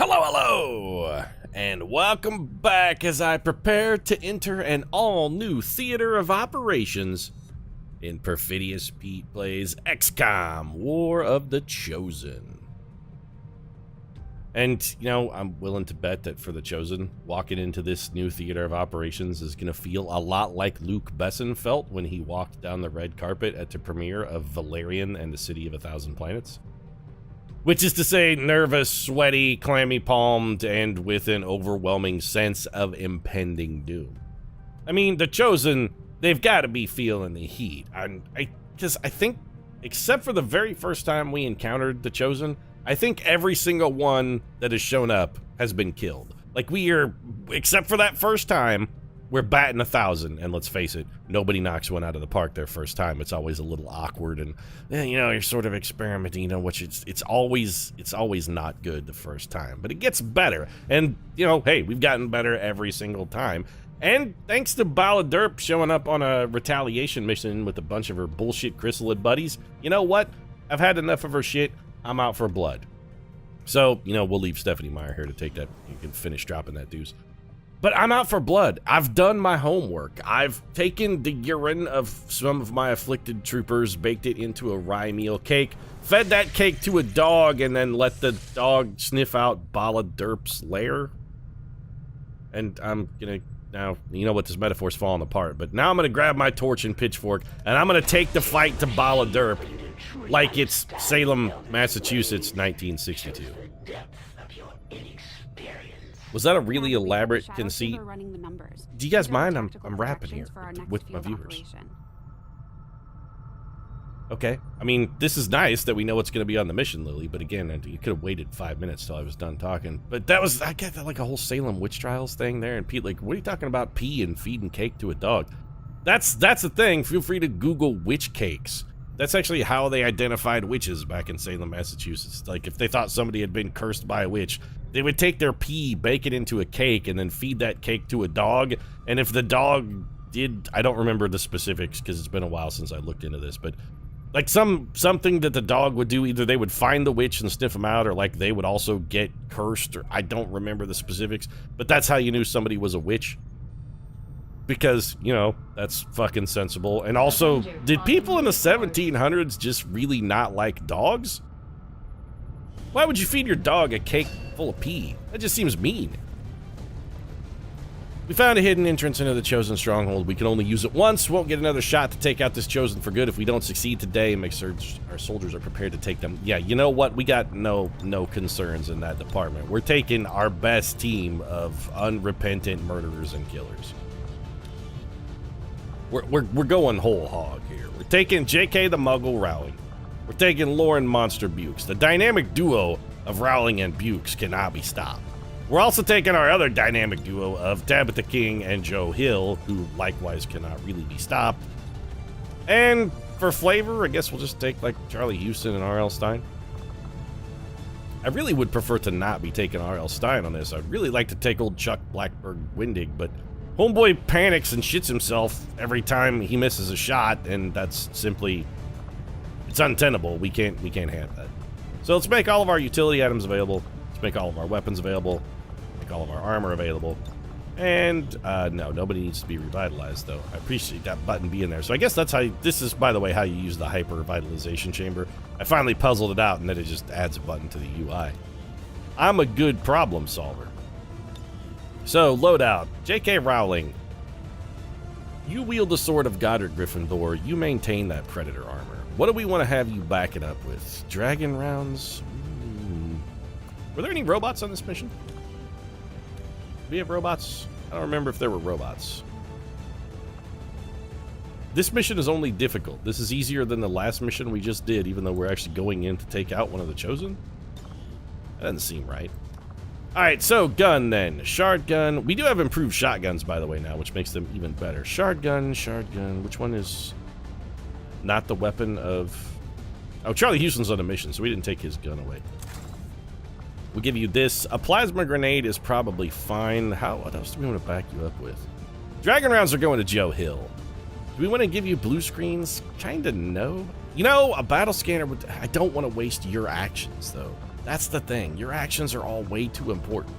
Hello, and welcome back as I prepare to enter an all-new theater of operations in Perfidious Pete Plays XCOM, War of the Chosen. And, you know, I'm willing to bet that for the Chosen, walking into this new theater of operations is going to feel a lot like Luke Besson felt when he walked down the red carpet at the premiere of Valerian and the City of a Thousand Planets. Which is to say, nervous, sweaty, clammy-palmed, and with an overwhelming sense of impending doom. I mean, the Chosen, they've got to be feeling the heat. Because I think, except for the very first time we encountered the Chosen, I think every single one that has shown up has been killed. Like, we are, except for that first time, we're batting 1,000, and let's face it, nobody knocks one out of the park their first time. It's always a little awkward, and you know, you're sort of experimenting. You know, which it's always not good the first time, but it gets better. And you know, hey, we've gotten better every single time. And thanks to Bala Derp showing up on a retaliation mission with a bunch of her bullshit chrysalid buddies, you know what? I've had enough of her shit. I'm out for blood. So you know, we'll leave Stephanie Meyer here to take that. You can finish dropping that deuce. But I'm out for blood. I've done my homework. I've taken the urine of some of my afflicted troopers, baked it into a rye meal cake, fed that cake to a dog, and then let the dog sniff out Bala Derp's lair. And I'm gonna, now, you know what, this metaphor's falling apart, but now I'm gonna grab my torch and pitchfork, and I'm gonna take the fight to Bala Derp like it's Salem, Massachusetts, 1962. Was that a really elaborate conceit? Do you guys mind? I'm rapping here with my viewers. Okay. I mean, this is nice that we know what's going to be on the mission, Lily, but again, you could have waited 5 minutes till I was done talking. But that was, I get that like a whole Salem witch trials thing there, and Pete, like, what are you talking about pee and feeding cake to a dog? That's the thing. Feel free to Google witch cakes. That's actually how they identified witches back in Salem, Massachusetts. Like, if they thought somebody had been cursed by a witch, they would take their pee, bake it into a cake, and then feed that cake to a dog. And if the dog did, I don't remember the specifics because it's been a while since I looked into this, but like something that the dog would do, either they would find the witch and sniff them out, or like they would also get cursed, or I don't remember the specifics, but that's how you knew somebody was a witch. Because, you know, that's fucking sensible. And also, did people in the 1700s just really not like dogs? Why would you feed your dog a cake full of pee? That just seems mean. We found a hidden entrance into the Chosen stronghold. We can only use it once. Won't get another shot to take out this Chosen for good if we don't succeed today and make sure our soldiers are prepared to take them. Yeah, you know what? We got no concerns in that department. We're taking our best team of unrepentant murderers and killers. We're going whole hog here. We're taking J.K. the Muggle Rowling. We're taking Lauren Monster Bukes. The dynamic duo of Rowling and Bukes cannot be stopped. We're also taking our other dynamic duo of Tabitha King and Joe Hill, who likewise cannot really be stopped. And for flavor, I guess we'll just take like Charlie Houston and R.L. Stein. I really would prefer to not be taking R.L. Stein on this. I'd really like to take old Chuck Blackburn Windig, but homeboy panics and shits himself every time he misses a shot, and that's simply, it's untenable. We can't have that. So let's make all of our utility items available. Let's make all of our weapons available. Make all of our armor available. And no, nobody needs to be revitalized, though. I appreciate that button being there. So I guess that's how this is, by the way, how you use the hyper revitalization chamber. I finally puzzled it out, and then it just adds a button to the UI. I'm a good problem solver. So, loadout. J.K. Rowling. You wield the sword of Godric Gryffindor. You maintain that Predator armor. What do we want to have you back it up with? Dragon rounds? Were there any robots on this mission? Do we have robots? I don't remember if there were robots. This mission is only difficult. This is easier than the last mission we just did, even though we're actually going in to take out one of the Chosen. That doesn't seem right. Alright, so gun then. Shard gun. We do have improved shotguns, by the way, now, which makes them even better. Shard gun. Which one is not the weapon of... Oh, Charlie Houston's on a mission, so we didn't take his gun away. We'll give you this. A plasma grenade is probably fine. What else do we want to back you up with? Dragon rounds are going to Joe Hill. Do we want to give you blue screens? Kinda no. You know, a battle scanner would... I don't want to waste your actions, though. That's the thing. Your actions are all way too important.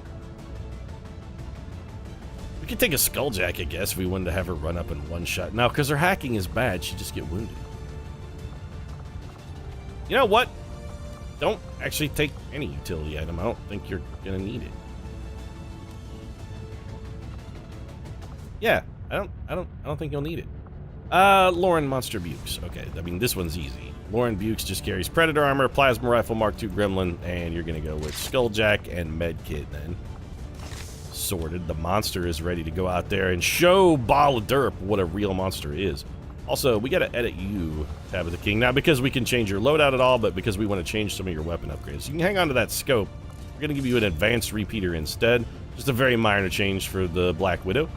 We could take a Skulljack, I guess, if we wanted to have her run up in one shot. No, because her hacking is bad. She'd just get wounded. You know what? Don't actually take any utility item. I don't think you're gonna need it. Yeah, I don't think you'll need it. Lauren Monster Bukes. Okay, I mean this one's easy. Lauren Bukes just carries Predator Armor, Plasma Rifle Mark II Gremlin, and you're gonna go with Skulljack and Medkit then. Sorted. The monster is ready to go out there and show Ball of Derp what a real monster is. Also, we gotta edit you, Tabitha King. Not because we can change your loadout at all, but because we want to change some of your weapon upgrades. You can hang on to that scope. We're gonna give you an advanced repeater instead. Just a very minor change for the Black Widow.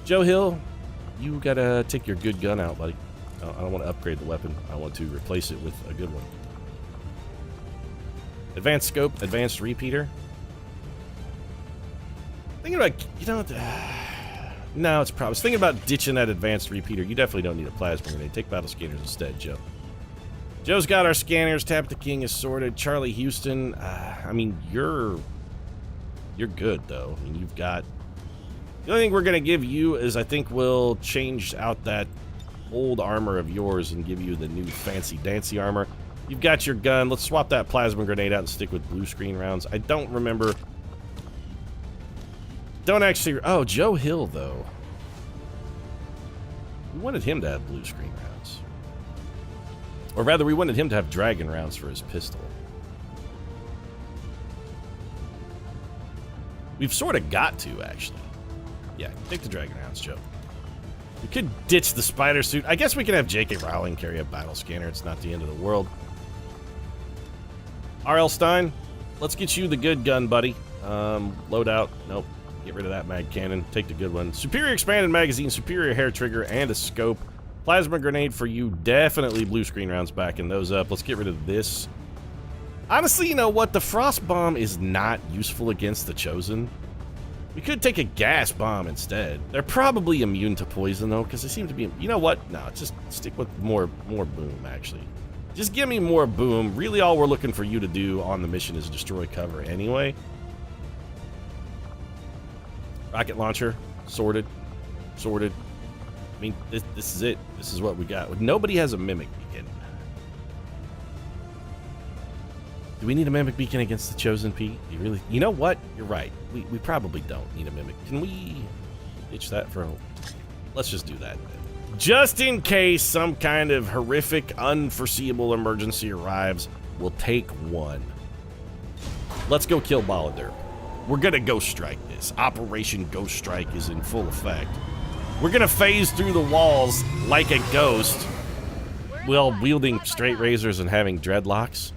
Joe Hill, you gotta take your good gun out, buddy. I don't want to upgrade the weapon. I want to replace it with a good one. Advanced scope, advanced repeater. Thinking about, you know, no, it's probably. I was thinking about ditching that advanced repeater. You definitely don't need a plasma grenade. Take battle scanners instead, Joe. Joe's got our scanners. Tabitha King is sorted. Charlie Houston. I mean, you're good though. I mean, you've got. The only thing we're gonna give you is I think we'll change out that old armor of yours and give you the new fancy dancy armor. You've got your gun. Let's swap that plasma grenade out and stick with blue screen rounds. I don't remember. Don't actually. Oh, Joe Hill, though. We wanted him to have blue screen rounds. Or rather, we wanted him to have dragon rounds for his pistol. We've sort of got to, actually. Yeah, take the dragon rounds, Joe. We could ditch the spider suit. I guess we can have J.K. Rowling carry a battle scanner. It's not the end of the world. R.L. Stein, let's get you the good gun, buddy. Loadout. Nope. Get rid of that mag cannon. Take the good one. Superior expanded magazine, superior hair trigger, and a scope. Plasma grenade for you. Definitely blue screen rounds backing those up. Let's get rid of this. Honestly, you know what? The frost bomb is not useful against the Chosen. We could take a gas bomb instead. They're probably immune to poison, though, because they seem to be... You know what? No, just stick with more boom, actually. Just give me more boom. Really, all we're looking for you to do on the mission is destroy cover anyway. Rocket launcher, sorted. I mean, this is it. This is what we got. Nobody has a mimic beacon. Do we need a mimic beacon against the Chosen, Pete? You know what? You're right. We probably don't need a mimic. Can we ditch that for a... Let's just do that then. Just in case some kind of horrific, unforeseeable emergency arrives, we'll take one. Let's go kill Ball of Derp. We're gonna Ghost Strike this. Operation Ghost Strike is in full effect. We're gonna phase through the walls like a ghost while wielding straight razors and having dreadlocks.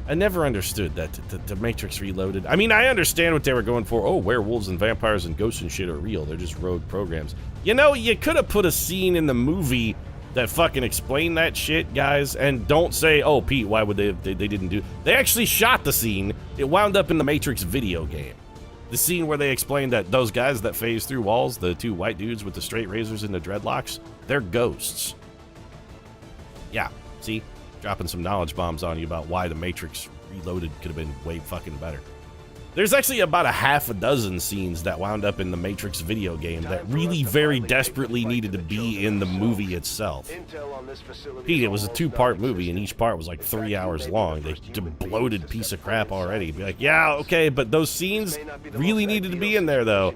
I never understood that the Matrix Reloaded. I mean, I understand what they were going for. Oh, werewolves and vampires and ghosts and shit are real. They're just rogue programs. You know, you could have put a scene in the movie that fucking explained that shit, guys. And don't say, oh, Pete, why would they didn't do... They actually shot the scene. It wound up in the Matrix video game. The scene where they explained that those guys that phase through walls, the two white dudes with the straight razors and the dreadlocks, they're ghosts. Yeah, see? Dropping some knowledge bombs on you about why the Matrix Reloaded could have been way fucking better. There's actually about a half a dozen scenes that wound up in the Matrix video game that really very desperately needed to be in the movie itself. Pete, it was a two-part movie, and each part was like 3 hours long. They bloated piece of crap already. Be like, yeah, okay, but those scenes really needed to be in there, though.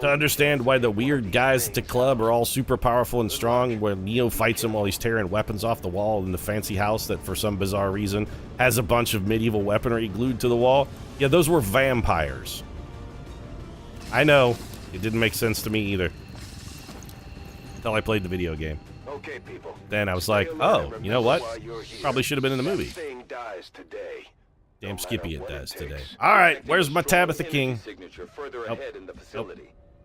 To understand why the weird guys at the club are all super powerful and strong, where Neo fights him while he's tearing weapons off the wall in the fancy house that, for some bizarre reason, has a bunch of medieval weaponry glued to the wall. Yeah, those were vampires. I know. It didn't make sense to me either. Until I played the video game. Okay, people. Then I was like, oh, you know what? Probably should have been in the movie. Damn Skippy, it does today. All right, where's my Tabitha King? Nope.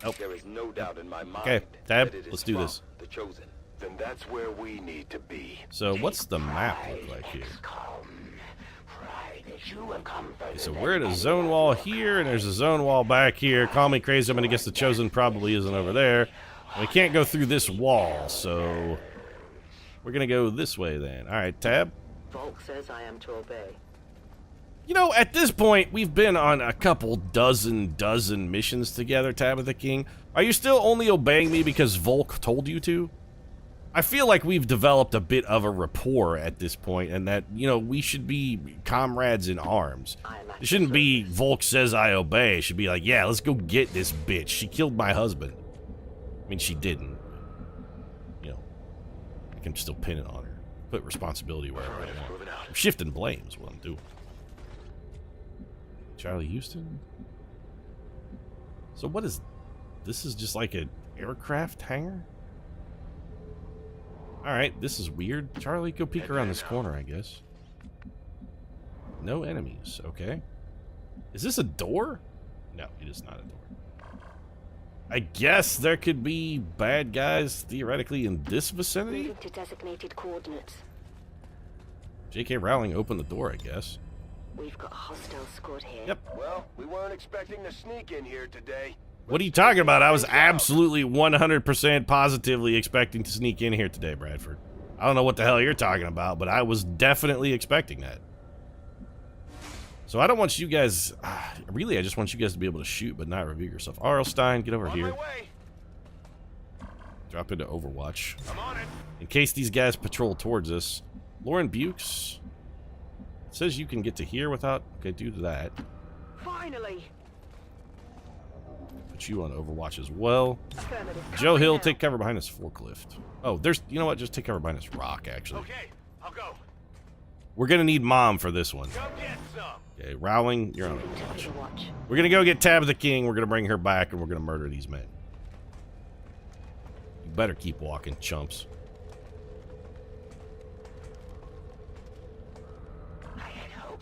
Nope. There is no doubt in my mind. Okay, Tab, let's do this. Then that's where we need to be. So what's the map look like here? Okay, so we're at a zone wall here, and there's a zone wall back here. Call me crazy, I'm gonna guess the Chosen probably isn't over there. And we can't go through this wall, so we're gonna go this way then. All right, Tab. Volk says I am to obey. You know, at this point, we've been on a couple dozen missions together, Tabitha King. Are you still only obeying me because Volk told you to? I feel like we've developed a bit of a rapport at this point, and that, you know, we should be comrades in arms. It shouldn't be Volk says I obey. It should be like, yeah, let's go get this bitch. She killed my husband. I mean, she didn't. You know, I can still pin it on her. Put responsibility wherever I want. I'm shifting blame is what I'm doing. Charlie Houston? So what is... This is just like an aircraft hangar? Alright, this is weird. Charlie, go peek around this corner, I guess. No enemies, okay. Is this a door? No, it is not a door. I guess there could be bad guys, theoretically, in this vicinity? Moving to designated coordinates. J.K. Rowling opened the door, I guess. We've got a hostile squad here. Yep. Well, we weren't expecting to sneak in here today. What are you talking about? I was absolutely 100% positively expecting to sneak in here today, Bradford. I don't know what the hell you're talking about, but I was definitely expecting that. So I don't want you guys... really, I just want you guys to be able to shoot, but not reveal yourself. R.L. Stein, get over here. Drop into Overwatch. I'm on it. In case these guys patrol towards us. Lauren Bukes... It says you can get to here without... Okay, do that. Finally. Put you on Overwatch as well. Affirmative. Joe Hill, take cover behind this forklift. Oh, there's... You know what? Just take cover behind this rock, actually. Okay, I'll go. We're gonna need Mom for this one. Go get some. Okay, Rowling, you're on Overwatch. Overwatch. We're gonna go get Tabitha King, we're gonna bring her back, and we're gonna murder these men. You better keep walking, chumps.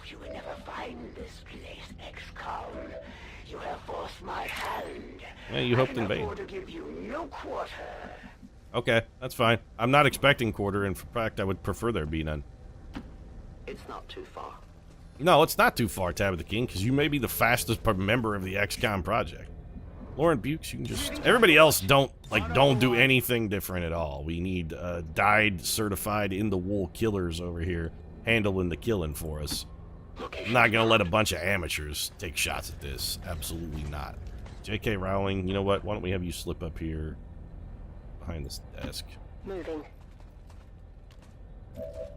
You will never find this place, XCOM. You have forced my hand. Yeah, you hoped in vain. I can afford to give you no quarter. Okay, that's fine. I'm not expecting quarter. In fact, I would prefer there be none. It's not too far. No, it's not too far, Tabitha King, because you may be the fastest member of the XCOM project. Lauren Bukes, you can just... Everybody else don't do anything different at all. We need dyed, certified, in-the-wool killers over here handling the killing for us. I'm not gonna let a bunch of amateurs take shots at this. Absolutely not. J.K. Rowling, you know what? Why don't we have you slip up here behind this desk? Moving.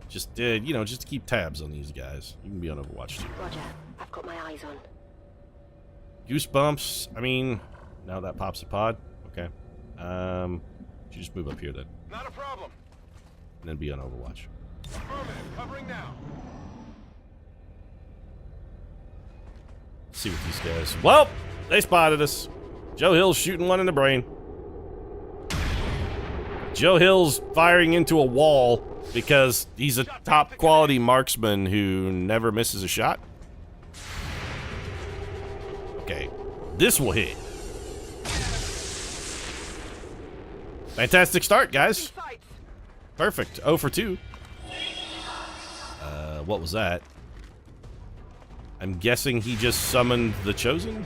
Just, you know, just to keep tabs on these guys. You can be on Overwatch too. Roger. I've got my eyes on. Goosebumps. I mean, now that pops a pod. Okay. You just move up here then. Not a problem. And then be on Overwatch. Affirmative, covering now. See what these guys... Well, they spotted us. Joe Hill's shooting one in the brain. Joe Hill's firing into a wall because he's a top quality marksman who never misses a shot. Okay, this will hit. Fantastic start, guys. Perfect. 0 for 2. What was that? I'm guessing he just summoned the Chosen?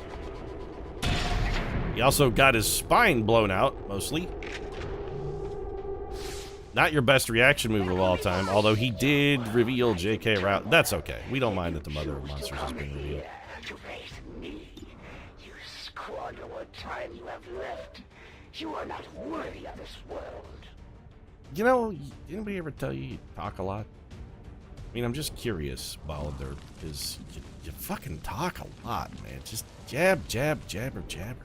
He also got his spine blown out, mostly. Not your best reaction move of all time, although he did reveal J.K. Rowling. That's okay. We don't mind that the Mother of Monsters has been revealed. To face me, you squander what time you have left. You are not worthy of this world. You know, anybody ever tell you talk a lot? I mean, I'm just curious, Balder, is you fucking talk a lot, man. Just jab, jab, jabber, jabber.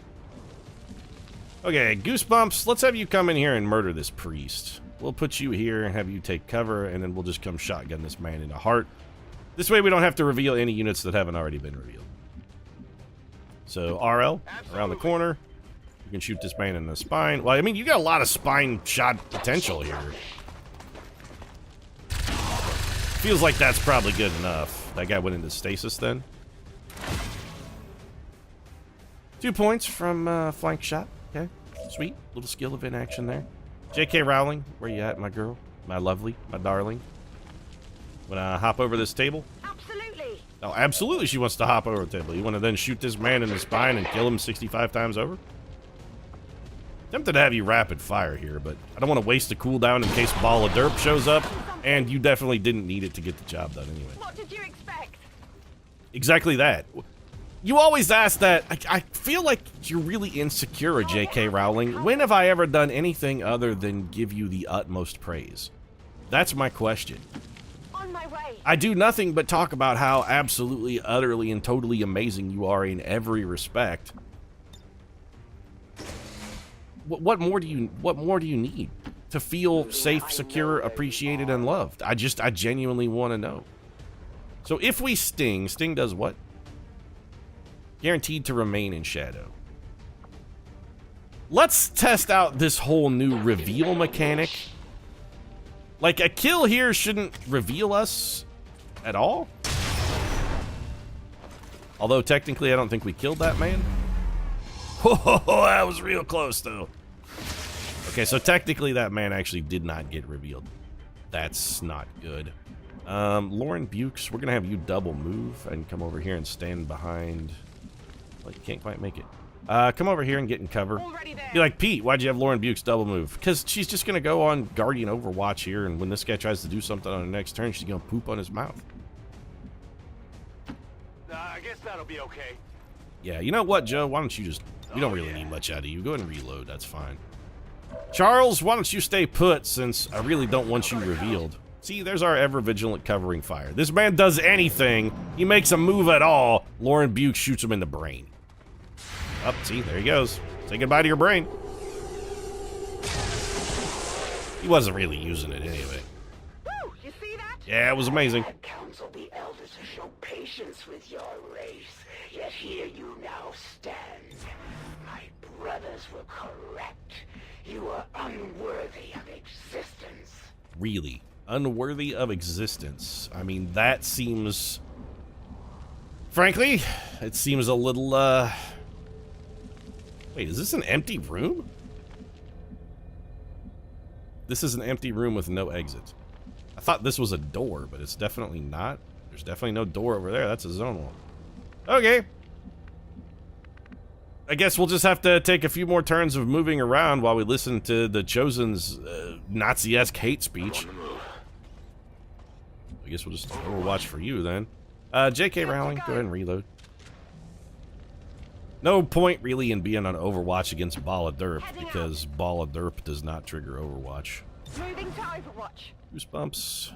Okay, Goosebumps, let's have you come in here and murder this priest. We'll put you here and have you take cover, and then we'll just come shotgun this man in the heart. This way we don't have to reveal any units that haven't already been revealed. So, RL, around the corner. You can shoot this man in the spine. Well, I mean, you got a lot of spine shot potential here. Feels like that's probably good enough. That guy went into stasis then. 2 points from flank shot. Okay, sweet. Little skill event action there. J.K. Rowling, where you at, my girl? My lovely, my darling. Wanna hop over this table? Absolutely. Oh, absolutely she wants to hop over the table. You wanna then shoot this man in the spine and kill him 65 times over? Tempted to have you rapid fire here, but I don't want to waste a cooldown in case Ball of Derp shows up, and you definitely didn't need it to get the job done anyway. What did you expect? Exactly that. You always ask that. I feel like you're really insecure, J.K. Rowling. When have I ever done anything other than give you the utmost praise? That's my question. On my way. I do nothing but talk about how absolutely, utterly, and totally amazing you are in every respect. What more do you need to feel safe, secure, appreciated, and loved? I genuinely want to know. So if we sting does what? Guaranteed to remain in shadow. Let's test out this whole new reveal mechanic. Like, a kill here shouldn't reveal us at all. Although, technically, I don't think we killed that man. Oh, that was real close, though. Okay, so technically that man actually did not get revealed. That's not good. Lauren Bukes, we're going to have you double move and come over here and stand behind... Well, you can't quite make it. Come over here and get in cover. Be like, Pete, why'd you have Lauren Bukes double move? Because she's just going to go on Guardian Overwatch here, and when this guy tries to do something on the next turn, she's going to poop on his mouth. I guess that'll be okay. Yeah, you know what, Joe? Why don't you just... We don't really need much out of you. Go ahead and reload. That's fine. Charles, why don't you stay put, since I really don't want you revealed. See, there's our ever-vigilant covering fire. This man does anything. He makes a move at all. Lauren Bukes shoots him in the brain. Up, see, there he goes. Say goodbye to your brain. He wasn't really using it anyway. Woo! You see that? Yeah, it was amazing. I counsel the elders to show patience with your race, yet here you now stand. My brothers were correct. You are unworthy of existence. Really? Unworthy of existence? I mean, that seems... Frankly, it seems a little, Wait, is this an empty room? This is an empty room with no exit. I thought this was a door, but it's definitely not. There's definitely no door over there. That's a zone wall. Okay. I guess we'll just have to take a few more turns of moving around while we listen to the Chosen's Nazi-esque hate speech. I guess we'll just overwatch for you then. J.K. Rowling, go ahead and reload. No point really in being on Overwatch against Ball of Derp, because Ball of Derp does not trigger Overwatch. Moving to Overwatch. Goosebumps.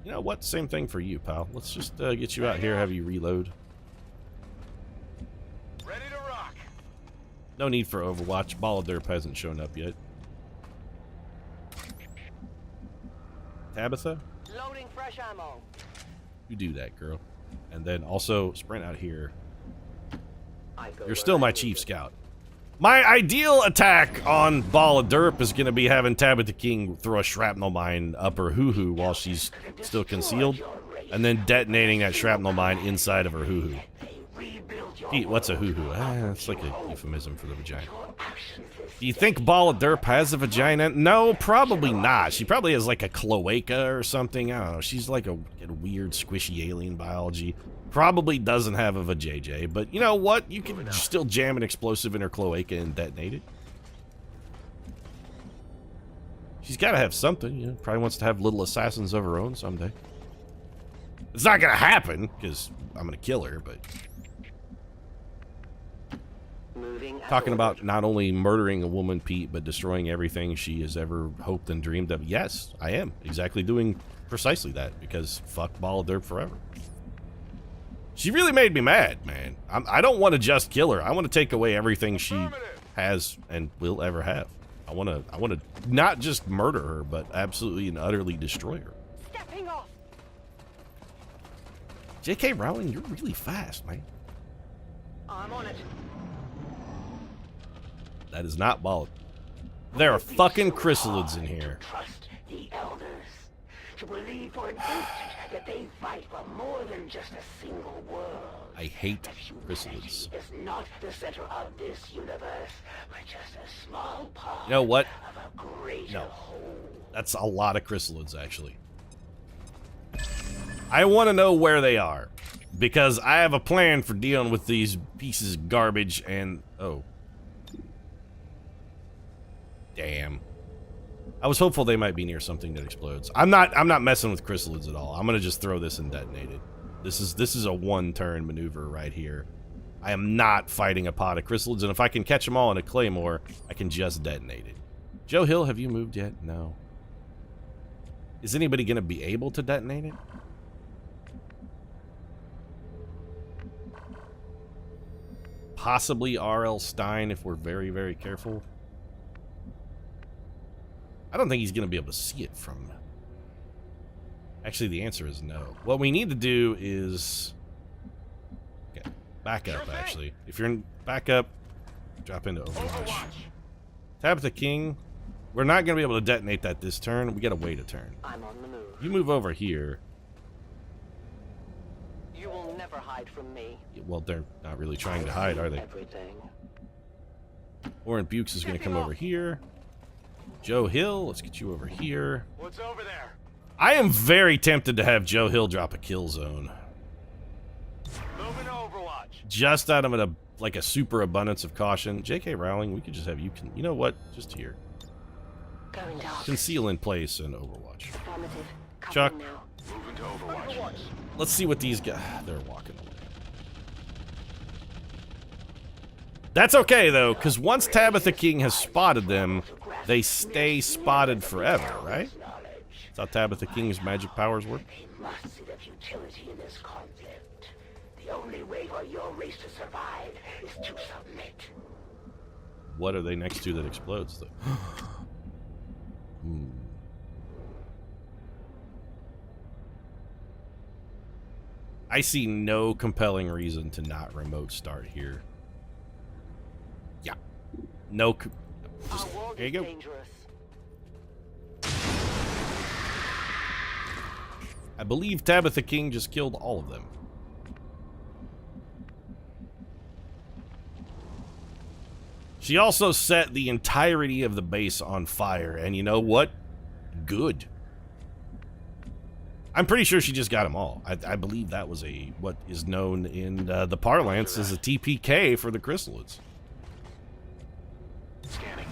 You know what? Same thing for you, pal. Let's just get you out here, have you reload. Ready to rock. No need for Overwatch. Ball of Derp hasn't shown up yet. Tabitha? Loading fresh ammo. You do that, girl. And then also sprint out here. You're still my chief scout. My ideal attack on Ball of Derp is going to be having Tabitha King throw a shrapnel mine up her hoo-hoo while she's still concealed, and then detonating that shrapnel mine inside of her hoo-hoo. Pete, what's a hoo-hoo? It's like a euphemism for the vagina. Do you think Ball of Derp has a vagina? No, probably not. She probably has like a cloaca or something. I don't know. She's like a weird squishy alien biology. Probably doesn't have a vajayjay, but you know what? You can still jam an explosive in her cloaca and detonate it. She's got to have something. You know, probably wants to have little assassins of her own someday. It's not going to happen, because I'm going to kill her, but... Talking about not only murdering a woman, Pete, but destroying everything she has ever hoped and dreamed of. Yes, I am exactly doing precisely that, because fuck Ball of Derp forever. She really made me mad, man. I don't want to just kill her. I want to take away everything she has and will ever have. I want to not just murder her, but absolutely and utterly destroy her. Stepping off. J.K. Rowling, you're really fast, man. I'm on it. That is not Ball. There are fucking chrysalids in here. Trust the elders. To believe for an instant that they fight for more than just a single world. I hate That chrysalids. humanity is not the center of this universe, but just a small part You know what? of a greater No. whole. That's a lot of chrysalids, actually. I want to know where they are, because I have a plan for dealing with these pieces of garbage and... Oh. Damn. I was hopeful they might be near something that explodes. I'm not messing with chrysalids at all. I'm gonna just throw this and detonate it. This is a one-turn maneuver right here. I am not fighting a pod of chrysalids, and if I can catch them all in a claymore, I can just detonate it. Joe Hill, have you moved yet? No. Is anybody going to be able to detonate it? Possibly R.L. Stein if we're very, very careful. I don't think he's going to be able to see it from... Actually, the answer is no. What we need to do is... Okay, back up, actually. If you're in back up, drop into Overwatch. Tabitha King, we're not going to be able to detonate that this turn. We got to wait a turn. I'm on the move. You move over here. You will never hide from me. Well, they're not really trying to hide, are they? Everything. Oren Bukes is going to come over here. Joe Hill, let's get you over here. What's over there? I am very tempted to have Joe Hill drop a kill zone. Moving to Overwatch. Just out of a super abundance of caution. J.K. Rowling, we could just have you... You know what? Just here. Going down. Conceal in place in Overwatch. Affirmative. Chuck. Covering now. Moving to Overwatch. Let's see what these guys... They're walking away. That's okay, though, because once Tabitha King has spotted them, they stay spotted forever, right? That's how Tabitha King's magic powers work. They must see the futility in this conflict. The only way for your race to survive is to submit. What are they next to that explodes, though? I see no compelling reason to not remote start here. Yeah. No. Just, Our world there you is go. dangerous. I believe Tabitha King just killed all of them. She also set the entirety of the base on fire, and you know what? Good. I'm pretty sure she just got them all. I believe that was what is known in the parlance as a TPK for the chrysalids. Scanning.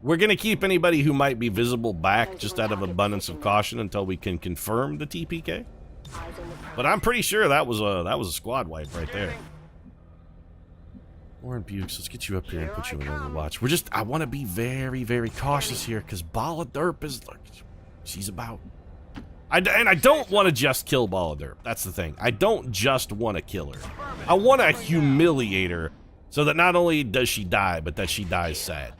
We're going to keep anybody who might be visible back just out of abundance of caution until we can confirm the TPK. Eyes on the prize. But I'm pretty sure that was a squad wipe right there. Warren Bukes, let's get you up here and put you in Overwatch. I want to be very, very cautious here because Bala Derp is, look, she's about. And I don't want to just kill Bala Derp. That's the thing. I don't just want to kill her. I want to humiliate her so that not only does she die, but that she dies sad.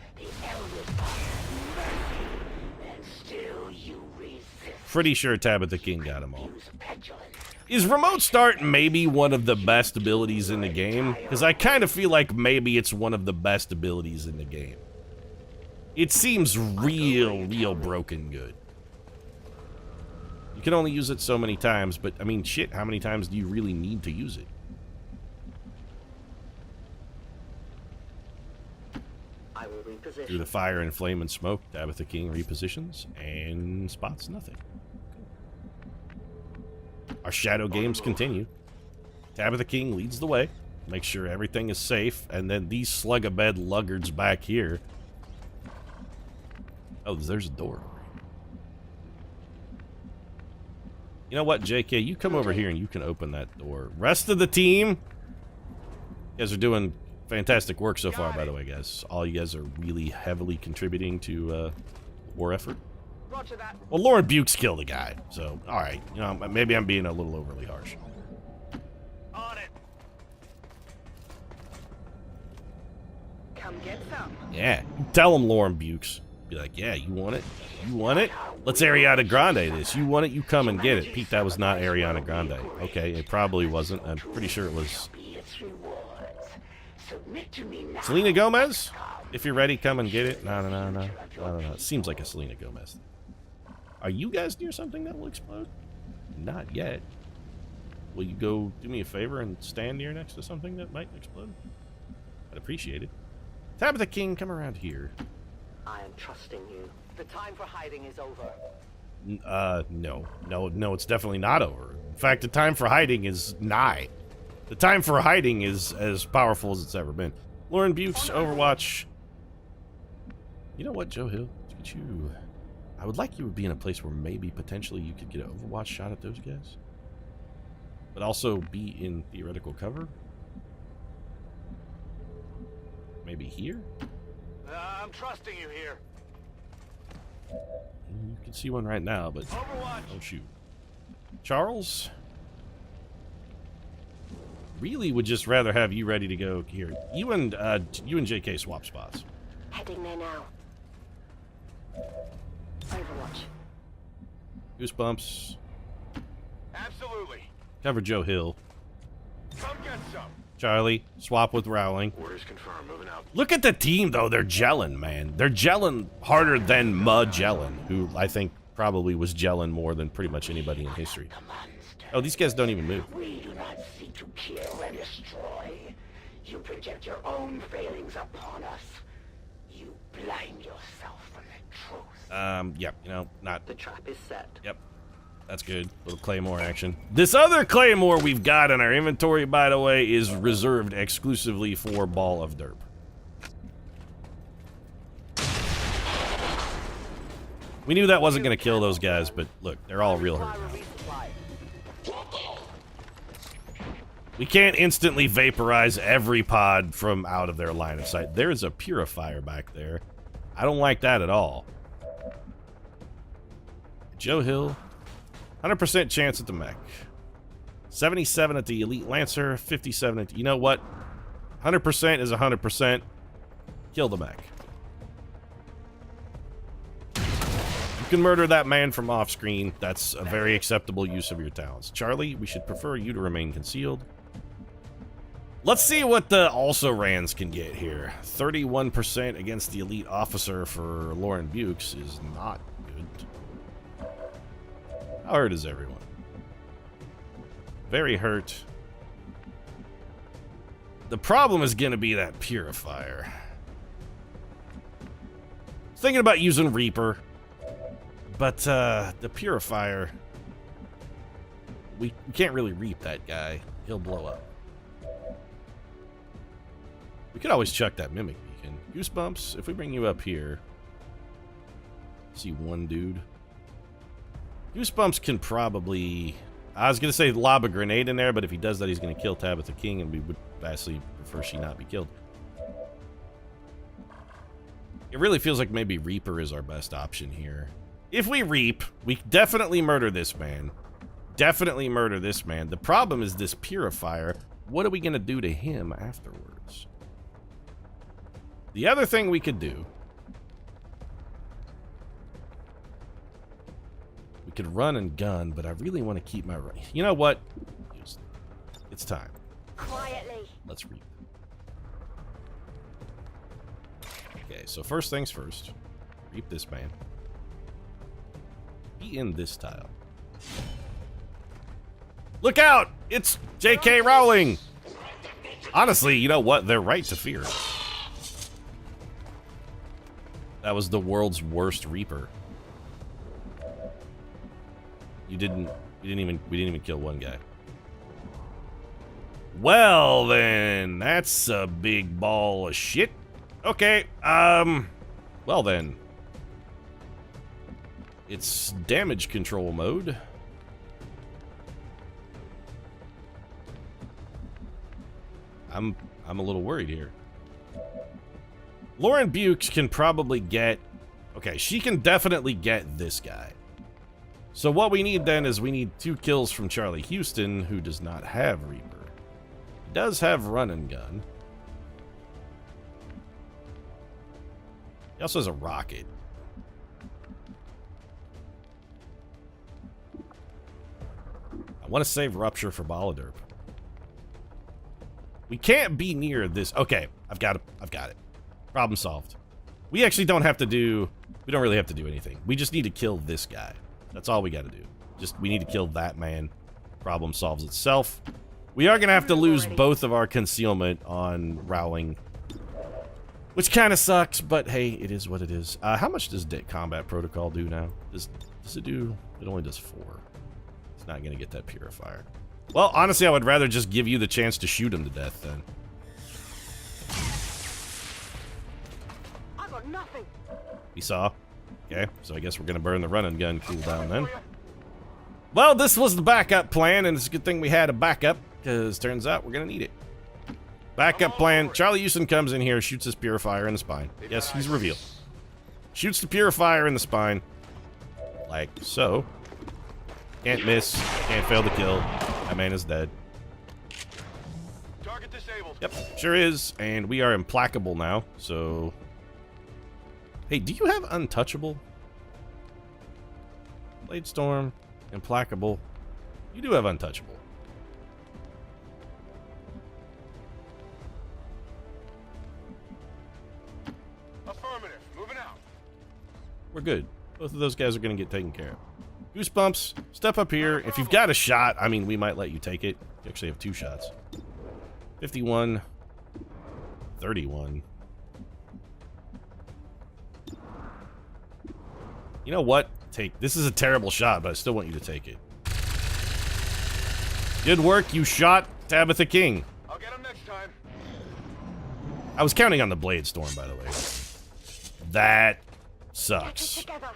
Pretty sure Tabitha King got them all. Is remote start maybe one of the best abilities in the game? Because I kind of feel like maybe it's one of the best abilities in the game. It seems real broken good. You can only use it so many times, but I mean, shit, how many times do you really need to use it? I will reposition. Through the fire and flame and smoke, Tabitha King repositions and spots nothing. Our shadow games continue. Tabitha King leads the way, makes sure everything is safe, and then these slug-a-bed luggards back here. Oh, there's a door. You know what, JK? You come over here and you can open that door. Rest of the team, you guys are doing fantastic work so far, by the way, guys. All you guys are really heavily contributing to war effort. Roger that. Well, Lauren Bukes killed a guy, so all right. You know, maybe I'm being a little overly harsh. On it. Come get some. Yeah, tell him, Lauren Bukes. Be like, yeah, you want it? You want it? Let's Ariana Grande this. You want it? You come and get it. Pete, that was not Ariana Grande. Okay, it probably wasn't. I'm pretty sure it was Selena Gomez. If you're ready, come and get it. No. It seems like a Selena Gomez. Are you guys near something that will explode? Not yet. Will you go do me a favor and stand near next to something that might explode? I'd appreciate it. Tabitha King, come around here. I am trusting you. The time for hiding is over. No, it's definitely not over. In fact, the time for hiding is nigh. The time for hiding is as powerful as it's ever been. Lauren Bukes, Overwatch. You know what, Joe Hill? Let's get you. I would like you to be in a place where maybe potentially you could get an Overwatch shot at those guys. but also be in theoretical cover. Maybe here? I'm trusting you here. You can see one right now, but Overwatch. oh shoot. Charles? Really would just rather have you ready to go here. You and JK swap spots. Heading there now. Overwatch. Goosebumps. Absolutely. Cover Joe Hill. Come get some. Charlie, swap with Rowling. Orders confirmed. Moving out. Look at the team, though. They're gelling, man. They're gelling harder than Magellan, who I think probably was gelling more than pretty much anybody in history. Oh, these guys don't even move. We do not seek to kill and destroy. You project your own failings upon us. You blind yourself from the truth. Yep, you know, not... The trap is set. Yep. That's good. Little Claymore action. This other Claymore we've got in our inventory, by the way, is reserved exclusively for Ball of Derp. We knew that wasn't going to kill those guys, but look, they're all real hurt now. We can't instantly vaporize every pod from out of their line of sight. There's a purifier back there. I don't like that at all. Joe Hill. 100% chance at the mech. 77 at the Elite Lancer. 57 at... You know what? 100% is 100%. Kill the mech. You can murder that man from off-screen. That's a very acceptable use of your talents. Charlie, we should prefer you to remain concealed. Let's see what the also-rans can get here. 31% against the Elite Officer for Lauren Bukes is not good. How hurt is everyone? Very hurt. The problem is going to be that Purifier. Thinking about using Reaper. But, the Purifier... We can't really reap that guy. He'll blow up. We could always chuck that Mimic Beacon. Goosebumps, if we bring you up here... See one dude. Goosebumps can probably... I was going to say lob a grenade in there, but if he does that, he's going to kill Tabitha King, and we would vastly prefer she not be killed. It really feels like maybe Reaper is our best option here. If we Reap, we definitely murder this man. Definitely murder this man. The problem is this Purifier. What are we going to do to him afterwards? The other thing we could do... We could run and gun, but I really want to keep my... You know what? It's time. Quietly. Let's Reap. Okay, so first things first. Reap this man. Be in this tile. Look out! It's J.K. Rowling! Honestly, you know what? They're right to fear it. That was the world's worst Reaper. We didn't even kill one guy. Well then, that's a big ball of shit. Okay, well then. It's damage control mode. I'm a little worried here. Lauren Bukes can probably get... Okay, she can definitely get this guy. So what we need then is we need 2 kills from Charlie Houston, who does not have Reaper. He does have Run and Gun. He also has a rocket. I want to save Rupture for Baladerp. We can't be near this. Okay, I've got it. Problem solved. We actually don't have to do... We don't really have to do anything. We just need to kill this guy. That's all we got to do. We need to kill that man. Problem solves itself. We are going to have to lose both of our concealment on Rowling. Which kind of sucks, but hey, it is what it is. How much does Combat Protocol do now? Does it do... It only does 4. It's not going to get that Purifier. Well, honestly, I would rather just give you the chance to shoot him to death, then. I got nothing. We saw. Okay, so I guess we're going to burn the Run and Gun cooldown, then. Well, this was the backup plan, and it's a good thing we had a backup, because turns out we're going to need it. Backup plan. Charlie Houston comes in here, shoots his purifier in the spine. Yes, he's revealed. Shoots the purifier in the spine. Like so. Can't miss. Can't fail to kill. That man is dead. Target disabled. Yep, sure is. And we are implacable now, so... Hey, do you have untouchable? Blade Storm, implacable. You do have untouchable. Affirmative. Moving out. We're good. Both of those guys are going to get taken care of. Goosebumps, step up here. If you've got a shot, I mean, we might let you take it. You actually have 2 shots. 51. 31. You know what? This is a terrible shot, but I still want you to take it. Good work. You shot Tabitha King. I'll get him next time. I was counting on the Blade Storm, by the way. That sucks. Together.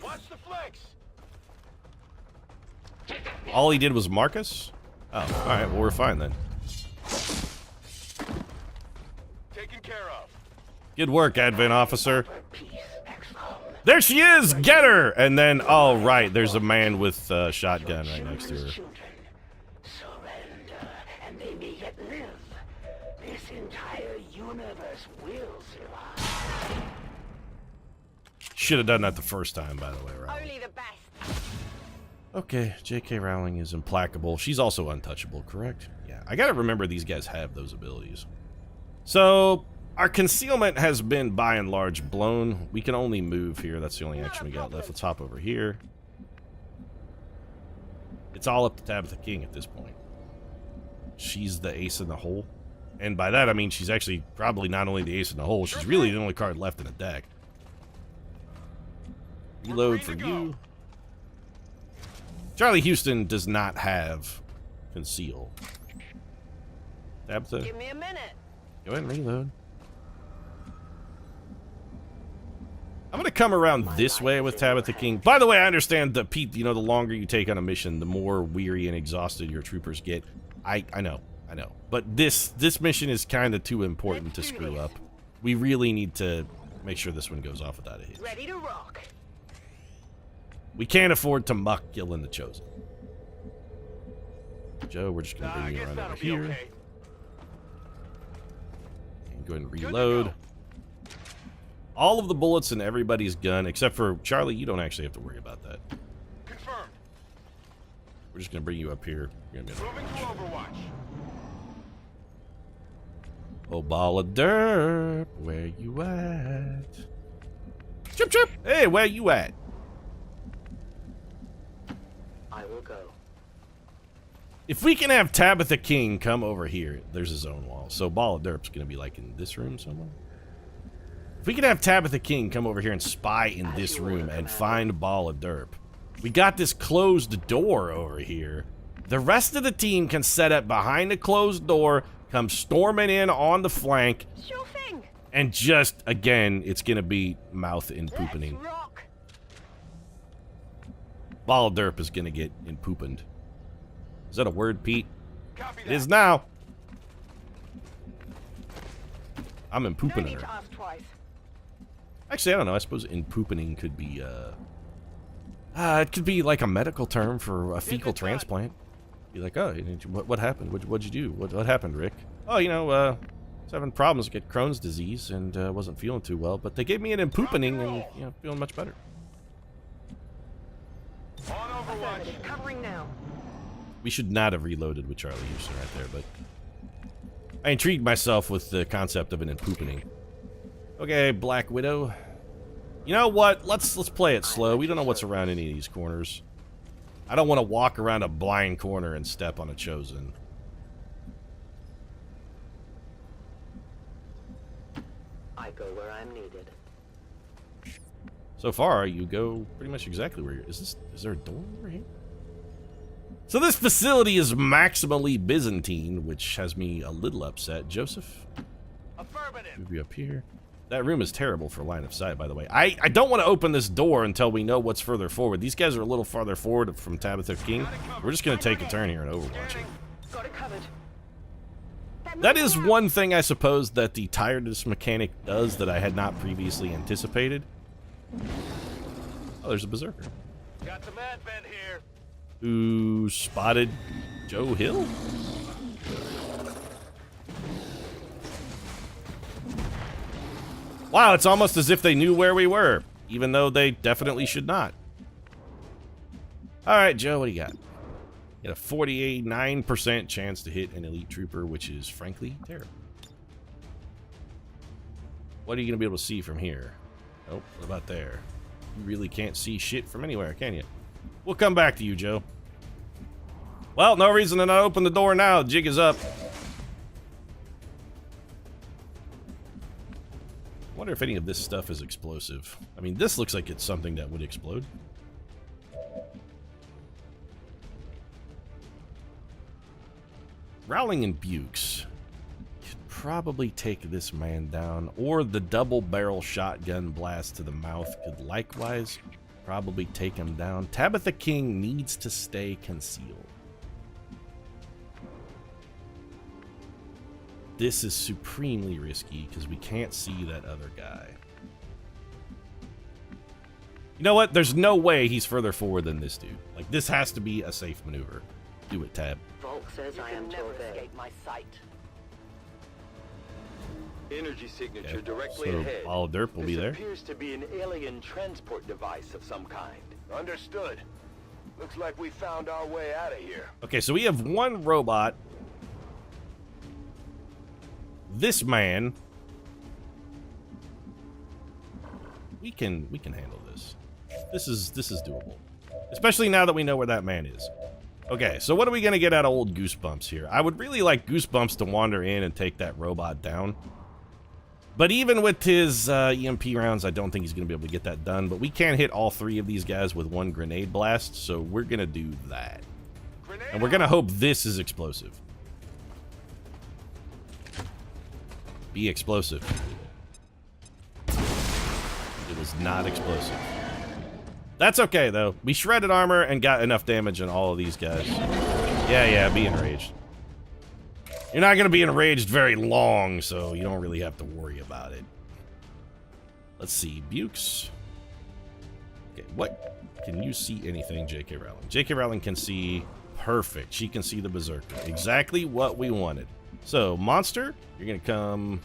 Watch the flanks. All he did was mark us? Oh, alright. Well, we're fine then. Taken care of. Good work, Advent Officer. Peace, XCOM. There she is! Get her! And then, oh, right, there's a man with a shotgun right next to her. Children, surrender, and they may yet live. This entire universe will survive. Should have done that the first time, by the way, Rowling. Only the best. Okay, J.K. Rowling is implacable. She's also untouchable, correct? Yeah, I gotta remember these guys have those abilities. So, our concealment has been, by and large, blown. We can only move here. That's the only action we got left. Let's hop over here. It's all up to Tabitha King at this point. She's the ace in the hole. And by that, I mean she's actually probably not only the ace in the hole, she's really the only card left in the deck. Reload for you. Charlie Houston does not have conceal. Tabitha, Give me a minute. go ahead and reload. I'm gonna come around this way with Tabitha King. By the way, I understand that, Pete, you know, the longer you take on a mission, the more weary and exhausted your troopers get. I know. But this mission is kind of too important to screw up. We really need to make sure this one goes off without a hitch. Ready to rock. We can't afford to muck killing the Chosen. Joe, we're just gonna I bring you guess around that'll over be here. okay. And go ahead and Good to reload. go. All of the bullets in everybody's gun, except for Charlie, you don't actually have to worry about that. Confirmed. We're just gonna bring you up here. You're gonna be able to- Moving to Overwatch. Oh, ball of dirt, where you at? Chip, chip! Hey, where you at? I will go. If we can have Tabitha King come over here, there's a zone wall. So ball of dirt's gonna be like in this room somewhere. If we can have Tabitha King come over here and spy in this room and find ball of derp, we got this closed door over here. The rest of the team can set up behind the closed door, come storming in on the flank, Sure thing. and just, again, it's gonna be mouth in Let's poopening. rock. Ball of derp is gonna get in poopened. Is that a word, Pete? Copy It that. is now. I'm in No pooping need her. to ask twice. Actually, I don't know. I suppose in poopening could be, it could be like a medical term for a fecal transplant. Be like, oh, what happened? What'd you do? What happened, Rick? Oh, you know, I was having problems get Crohn's disease and wasn't feeling too well, but they gave me an impoopening and, you know, feeling much better. On Overwatch. Affirmative. Covering now. We should not have reloaded with Charlie Houston right there, but I intrigued myself with the concept of an impoopening. Okay, Black Widow. You know what? Let's play it slow. We don't know what's around any of these corners. I don't want to walk around a blind corner and step on a Chosen. I go where I'm needed. So far, you go pretty much exactly where you're... Is there a door over here? So this facility is maximally Byzantine, which has me a little upset. Joseph, Affirmative. move you up here. That room is terrible for line of sight, by the way. I don't want to open this door until we know what's further forward. These guys are a little farther forward from Tabitha King. We're just going to take a turn here and overwatch it. Got it covered. That is one thing, I suppose, that the tiredness mechanic does that I had not previously anticipated. Oh, there's a Berserker. Got some advent here. Who spotted Joe Hill? Wow, it's almost as if they knew where we were, even though they definitely should not. All right, Joe, what do you got? You got a 49% chance to hit an elite trooper, which is frankly terrible. What are you going to be able to see from here? Oh, what about there? You really can't see shit from anywhere, can you? We'll come back to you, Joe. Well, no reason to not open the door now. The jig is up. I wonder if any of this stuff is explosive. I mean, this looks like it's something that would explode. Rowling and Bukes could probably take this man down, or the double barrel shotgun blast to the mouth could likewise probably take him down. Tabitha King needs to stay concealed. This is supremely risky because we can't see that other guy. You know what? There's no way he's further forward than this dude. Like, this has to be a safe maneuver. Do it, Tab. Volk says I am never escape my sight. Energy signature Okay, directly so ahead. all derp will be there. This appears to be an alien transport device of some kind. Understood. Looks like we found our way out of here. Okay, so we have one robot. This man. We can handle this. This is doable. Especially now that we know where that man is. Okay, so what are we gonna get out of old Goosebumps here? I would really like Goosebumps to wander in and take that robot down. But even with his EMP rounds, I don't think he's gonna be able to get that done. But we can hit all three of these guys with one grenade blast, so we're gonna do that. And we're gonna hope this is explosive. Be explosive. It was not explosive. That's okay, though. We shredded armor and got enough damage on all of these guys. Yeah, be enraged. You're not going to be enraged very long, so you don't really have to worry about it. Let's see. Bukes. Okay, what? Can you see anything, J.K. Rowling? J.K. Rowling can see perfect. She can see the Berserker. Exactly what we wanted. So, Monster, you're going to come...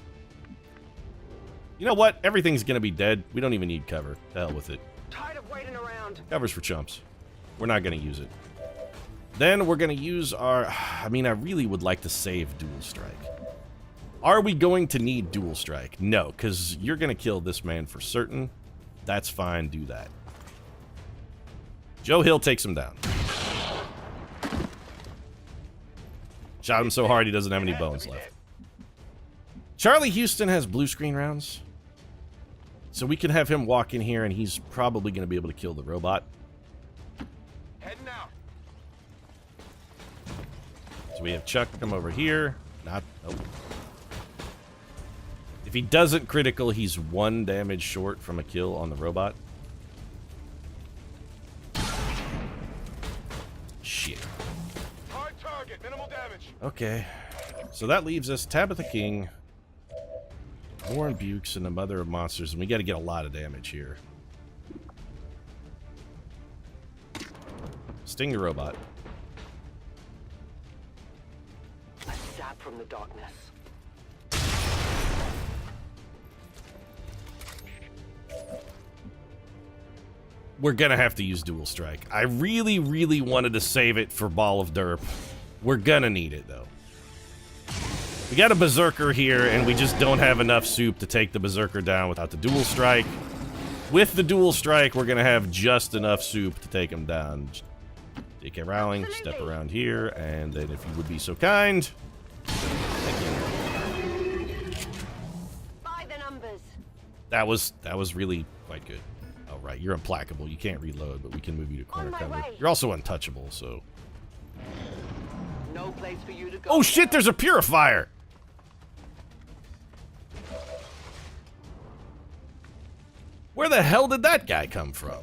You know what? Everything's going to be dead. We don't even need cover. To hell with it. Tired of waiting around. Cover's for chumps. We're not going to use it. Then we're going to use our... I mean, I really would like to save Dual Strike. Are we going to need Dual Strike? No, because you're going to kill this man for certain. That's fine. Do that. Joe Hill takes him down. Shot him so hard he doesn't have any bones left. Charlie Houston has blue screen rounds. So we can have him walk in here and he's probably going to be able to kill the robot. Heading out. So we have Chuck come over here. Not... Oh. If he doesn't critical, he's 1 damage short from a kill on the robot. Shit. Hard target, minimal damage. Okay. So that leaves us Tabitha King, Warren Bukes, and the Mother of Monsters, and we got to get a lot of damage here. Sting the robot. A zap from the darkness. We're gonna have to use Dual Strike. I really, really wanted to save it for Ball of Derp. We're gonna need it, though. We got a Berserker here, and we just don't have enough soup to take the Berserker down without the Dual Strike. With the Dual Strike, we're gonna have just enough soup to take him down. J.K. Rowling, step around here, and then if you would be so kind... Thank you. By the numbers. That was really quite good. Oh, right, you're implacable. You can't reload, but we can move you to corner cover. way. You're also untouchable, so... No place for you to go. Oh shit, there's a purifier! Where the hell did that guy come from?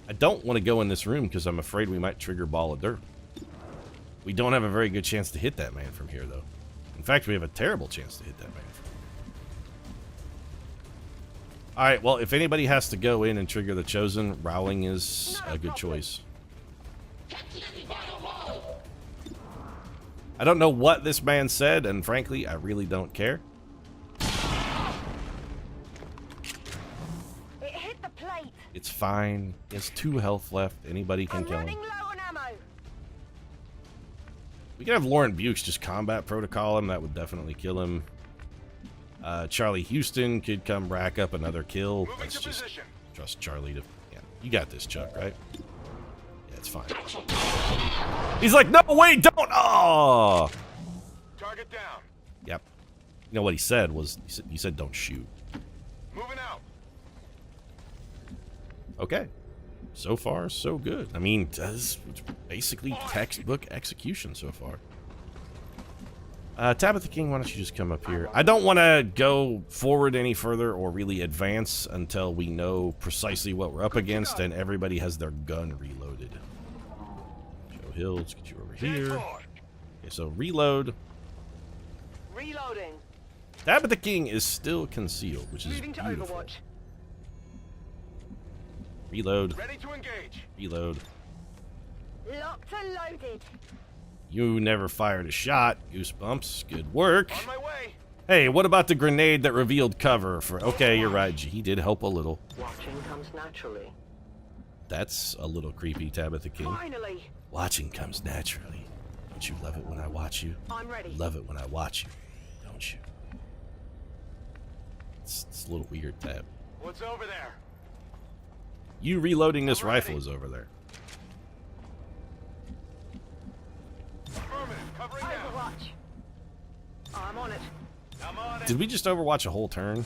I don't want to go in this room because I'm afraid we might trigger Ball of Dirt. We don't have a very good chance to hit that man from here, though. In fact, we have a terrible chance to hit that man from here. Alright, well, if anybody has to go in and trigger the Chosen, Rowling is a good choice. I don't know what this man said, and frankly, I really don't care. It hit the plate. It's fine. He has 2 health left. Anybody can kill him. Running low on ammo. We could have Lauren Bukes just combat protocol him. That would definitely kill him. Charlie Houston could come rack up another kill. Let's just trust Charlie to... Yeah, you got this, Chuck, right? Yeah, it's fine. He's like, no, wait, don't! Oh! Target down. Yep. You know what he said was, he said don't shoot. Moving out. Okay. So far, so good. I mean, it's basically textbook execution so far. Tabitha King, why don't you just come up here? I don't want to go forward any further or really advance until we know precisely what we're up against and everybody has their gun reloaded. Joe Hill, let's get you over here. Okay, so reload. Reloading. Tabitha King is still concealed, which is Moving to beautiful. Overwatch. Reload. Ready to engage. Reload. Locked and loaded. You never fired a shot. Goosebumps. Good work. On my way. Hey, what about the grenade that revealed cover for... Okay, you're right. He did help a little. Watching comes naturally. That's a little creepy, Tabitha King. Finally. Watching comes naturally. Don't you love it when I watch you? I'm ready. Love it when I watch you, don't you? It's a little weird, Tab. What's over there? You reloading this rifle is over there. Affirmative. Covering now. Overwatch. I'm on it. I'm on it. Did we just overwatch a whole turn?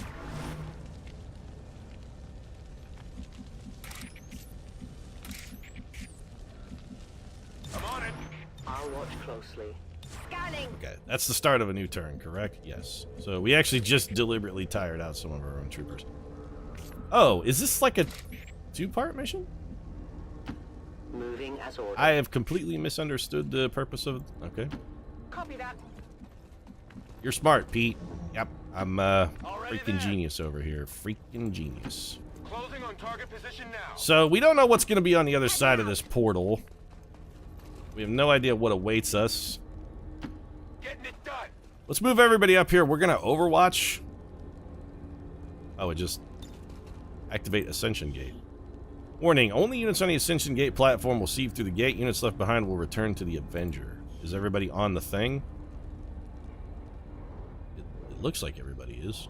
I'm on it. I'll watch closely. Scanning. Okay, that's the start of a new turn, correct? Yes. So we actually just deliberately tired out some of our own troopers. Oh, is this like a 2-part mission? Moving as ordered. I have completely misunderstood the purpose of... Okay. Copy that. You're smart, Pete. Yep, I'm Already freaking there. genius over here. Freaking genius. Closing on target position now. So we don't know what's going to be on the other side of this portal. We have no idea what awaits us. Getting it done. Let's move everybody up here. We're going to overwatch. Oh, it just... Activate Ascension Gate. Warning, only units on the Ascension Gate platform will see through the gate. Units left behind will return to the Avenger. Is everybody on the thing? It looks like everybody is.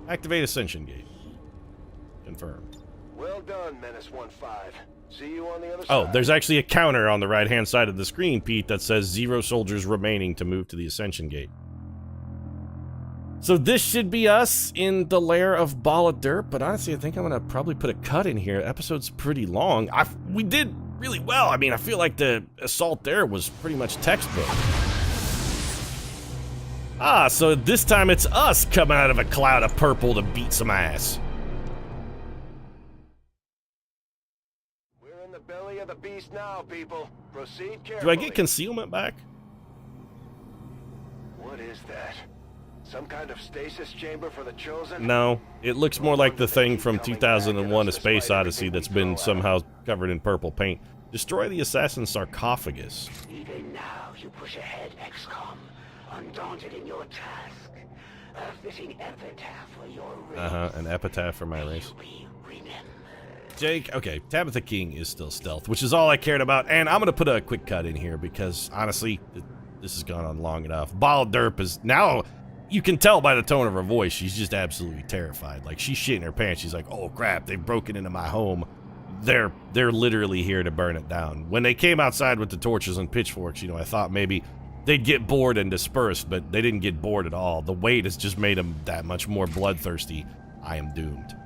Activate Ascension Gate. Confirm. Well done, Menace 1-5. See you on the other side. Oh, there's actually a counter on the right-hand side of the screen, Pete, that says 0 soldiers remaining to move to the Ascension Gate. So this should be us in the lair of Ball of Dirt, but honestly, I think I'm going to probably put a cut in here. The episode's pretty long. We did really well. I mean, I feel like the assault there was pretty much textbook. Ah, so this time it's us coming out of a cloud of purple to beat some ass. We're in the belly of the beast now, people. Proceed carefully. Do I get concealment back? What is that? Some kind of stasis chamber for the Chosen? No, it looks more like the thing from 2001: A Space Odyssey that's been somehow covered in purple paint. Destroy the assassin's sarcophagus. Even now you push ahead, XCOM, undaunted in your task. A fitting epitaph for your race. An epitaph for my race. To be remembered. Jake, okay, Tabitha King is still stealth, which is all I cared about, and I'm gonna put a quick cut in here because, honestly, this has gone on long enough. Ball Derp is now... You can tell by the tone of her voice, she's just absolutely terrified. Like, she's shitting her pants. She's like, oh, crap, they've broken into my home. They're literally here to burn it down. When they came outside with the torches and pitchforks, you know, I thought maybe they'd get bored and dispersed, but they didn't get bored at all. The weight has just made them that much more bloodthirsty. I am doomed.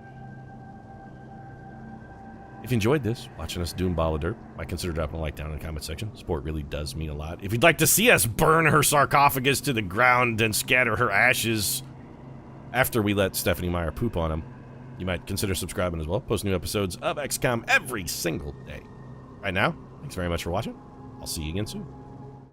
If you enjoyed this, watching us doom Ball of Dirt, might consider dropping a like down in the comment section. Support really does mean a lot. If you'd like to see us burn her sarcophagus to the ground and scatter her ashes after we let Stephanie Meyer poop on him, you might consider subscribing as well. Post new episodes of XCOM every single day. Right now, thanks very much for watching. I'll see you again soon.